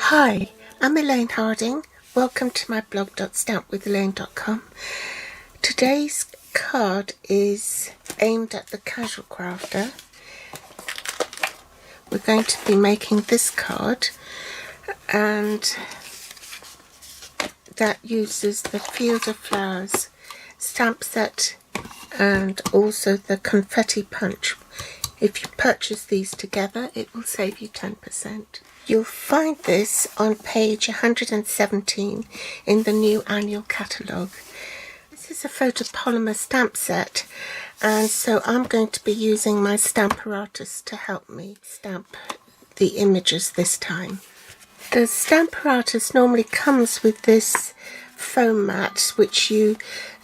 Hi, I'm Elaine Harding. Welcome to my blog.stampwithelaine.com. Today's card is aimed at the casual crafter. We're going to be making this card, and that uses the Field of Flowers stamp set and also the Confetti Punch. If you purchase these together, it will save you 10%. You'll find this on page 117 in the new annual catalogue. This is a photopolymer stamp set, and so I'm going to be using my Stamparatus to help me stamp the images this time. The Stamparatus normally comes with this foam mat, which you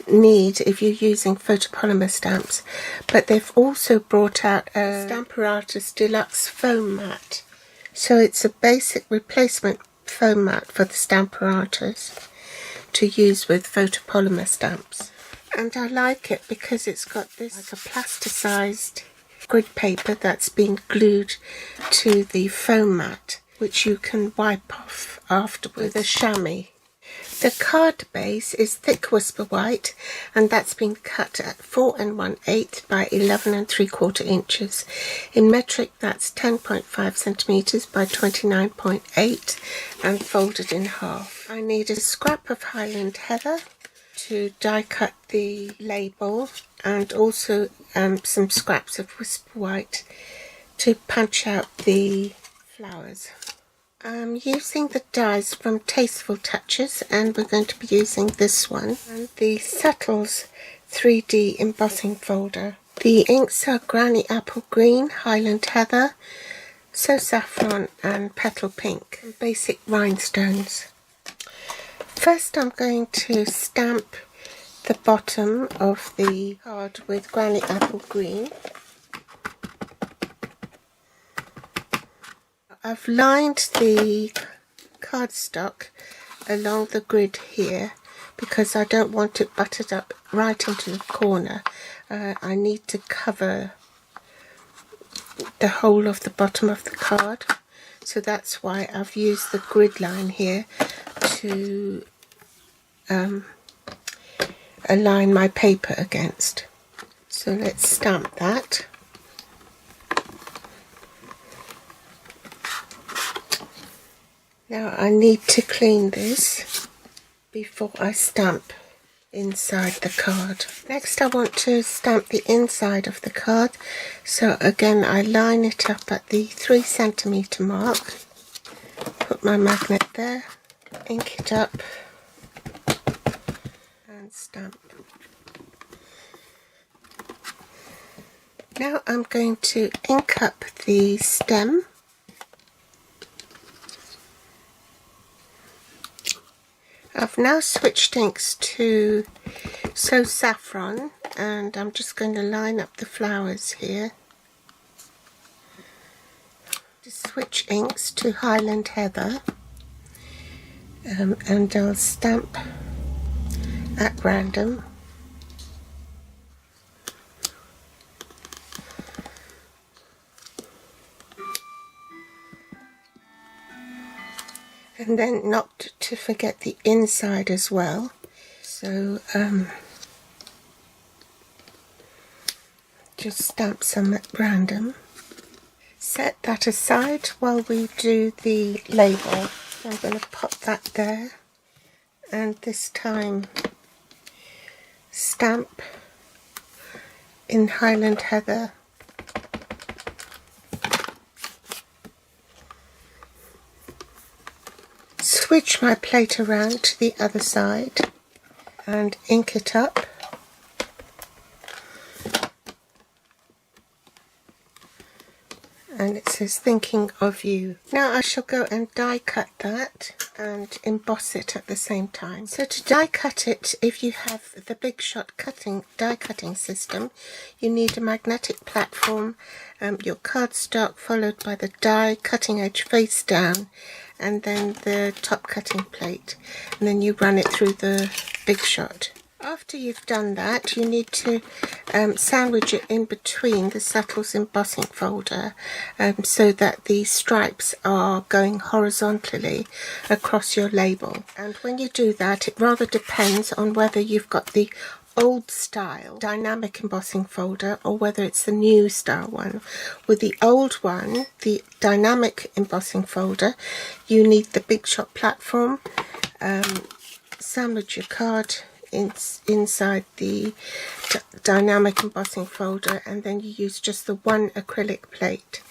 need if you're using photopolymer stamps, but they've also brought out a Stamparatus Deluxe foam mat. So it's a basic replacement foam mat for the Stamparatus to use with photopolymer stamps. And I like it because it's got this like a plasticized grid paper that's been glued to the foam mat, which you can wipe off afterwards with a chamois. The card base is thick whisper white, and that's been cut at 4 1/8 by 11 3/4 inches. In metric, that's 10.5 centimeters by 29.8, and folded in half. I need a scrap of Highland Heather to die cut the label, and also some scraps of whisper white to punch out the flowers. I'm using the dies from Tasteful Touches, and we're going to be using this one, and the Settles 3D embossing folder. The inks are Granny Apple Green, Highland Heather, So Saffron and Petal Pink, and basic rhinestones. First I'm going to stamp the bottom of the card with Granny Apple Green. I've lined the cardstock along the grid here because I don't want it buttered up right into the corner. I need to cover the whole of the bottom of the card, so that's why I've used the grid line here to align my paper against. So let's stamp that. Now I need to clean this before I stamp inside the card. Next I want to stamp the inside of the card, so again I line it up at the 3 centimeter mark, put my magnet there, ink it up and stamp. Now I'm going to ink up the stem. I've now switched inks to So Saffron, and I'm just going to line up the flowers here. Just switch inks to Highland Heather, and I'll stamp at random. And then not to forget the inside as well. So just stamp some at random. Set that aside while we do the label. I'm going to pop that there, and this time stamp in Highland Heather. Switch my plate around to the other side and ink it up. And it says thinking of you. Now I shall go and die cut that and emboss it at the same time. So to die cut it, if you have the Big Shot die cutting system, you need a magnetic platform, your cardstock followed by the die cutting edge face down, and then the top cutting plate, and then you run it through the Big Shot. After you've done that, you need to sandwich it in between the Settles embossing folder so that the stripes are going horizontally across your label. And when you do that, it rather depends on whether you've got the old style dynamic embossing folder or whether it's the new style one. With the old one, the dynamic embossing folder, you need the Big Shot platform. Sandwich your card inside the dynamic embossing folder, and then you use just the one acrylic plate.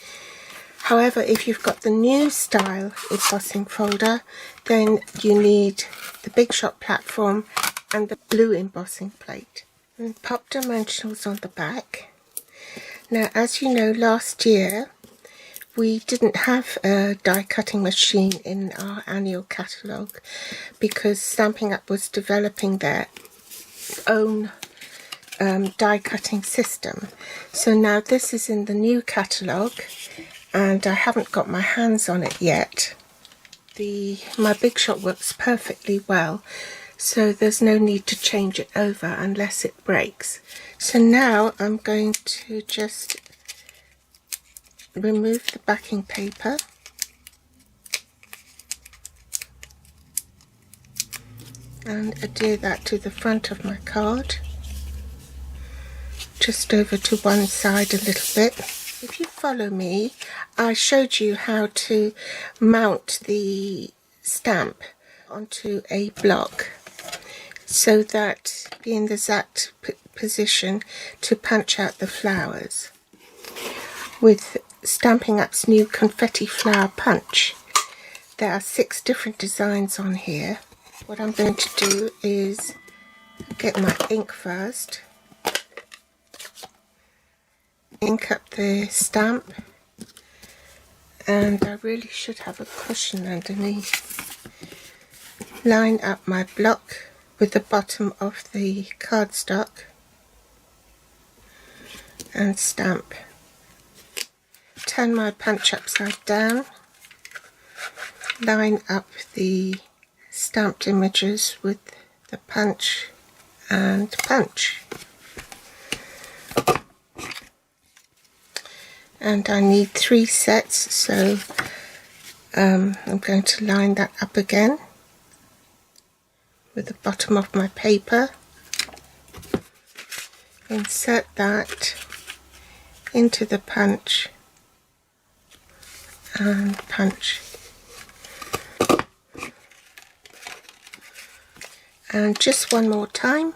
However, if you've got the new style embossing folder, then you need the Big Shot platform and the blue embossing plate. And pop dimensionals on the back. Now, as you know, last year we didn't have a die cutting machine in our annual catalogue because Stampin' Up! Was developing their own die cutting system. So now this is in the new catalogue and I haven't got my hands on it yet. My Big Shot works perfectly well, so there's no need to change it over unless it breaks. So now I'm going to just remove the backing paper and adhere that to the front of my card, just over to one side a little bit. If you follow me, I showed you how to mount the stamp onto a block so that be in the exact position to punch out the flowers. With Stampin' Up's new Confetti Flower Punch, there are 6 different designs on here. What I'm going to do is get my ink first, ink up the stamp, and I really should have a cushion underneath. Line up my block with the bottom of the cardstock and stamp. Turn my punch upside down, line up the stamped images with the punch and punch. And I need 3 sets, so I'm going to line that up again with the bottom of my paper, insert that into the punch and punch, and just one more time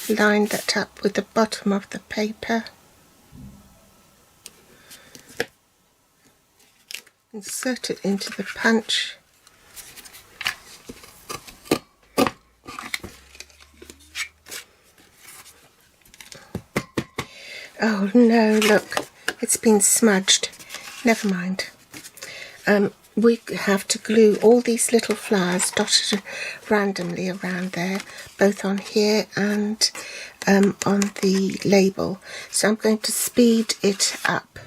line that up with the bottom of the paper, insert it into the punch, oh no, look, it's been smudged. Never mind. We have to glue all these little flowers dotted randomly around there, both on here and on the label. So I'm going to speed it up.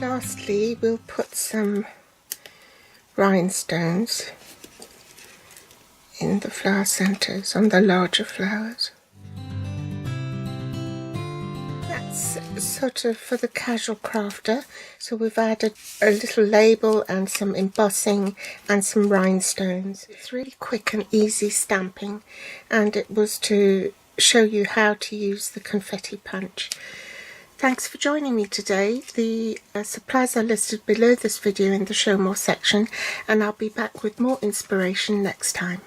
Lastly, we'll put some rhinestones in the flower centres on the larger flowers. That's sort of for the casual crafter, so we've added a little label and some embossing and some rhinestones. It's really quick and easy stamping, and it was to show you how to use the confetti punch. Thanks for joining me today. The supplies are listed below this video in the Show More section, and I'll be back with more inspiration next time.